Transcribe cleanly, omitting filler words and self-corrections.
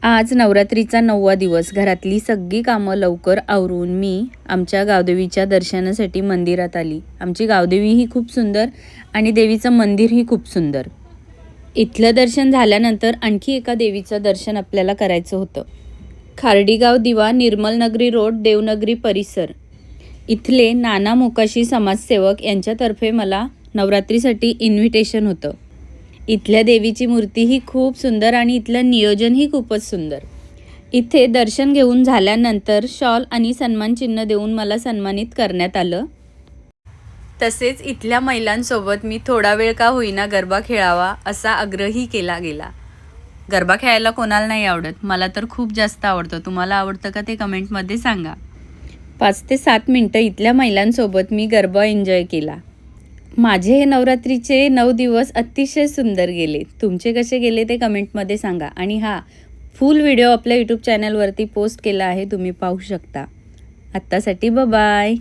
आज नवरात्रीचा 9वा दिवस. घरातली सगळी कामं लवकर आवरून मी आमच्या गावदेवीच्या दर्शनासाठी मंदिरात आली. आमची गावदेवी ही खूप सुंदर आणि देवीचं मंदिरही खूप सुंदर. इथलं दर्शन झाल्यानंतर आणखी एका देवीचं दर्शन आपल्याला करायचं होतं. खार्डीगाव दिवा, निर्मलनगरी रोड, देवनगरी परिसर. इथले नाना मोकाशी समाजसेवक यांच्यातर्फे मला नवरात्रीसाठी इन्व्हिटेशन होतं. इथल्या देवीची मूर्ती ही खूप सुंदर आणि इथलं नियोजनही खूपच सुंदर. इथे दर्शन घेऊन झाल्यानंतर शॉल आणि सन्मानचिन्ह देऊन मला सन्मानित करण्यात आलं. तसेच इथल्या महिलांसोबत मी थोडा वेळ का होईना गरबा खेळावा असा आग्रहही केला गेला. गरबा खेळायला कोणाला नाही आवडत, मला तर खूप जास्त आवडतं. तुम्हाला आवडतं का ते कमेंटमध्ये सांगा. 5 ते 7 मिनटं इथल्या महिलांसोबत मी गरबा एन्जॉय केला. माझे हे नवरात्रीचे 9 दिवस अतिशय सुंदर गेले. तुमचे कसे गेले ते कमेंटमध्ये सांगा. आणि फुल व्हिडिओ आपल्या यूट्यूब चॅनलवरती पोस्ट केला आहे, तुम्ही पाहू शकता. आत्तासाठी बाय.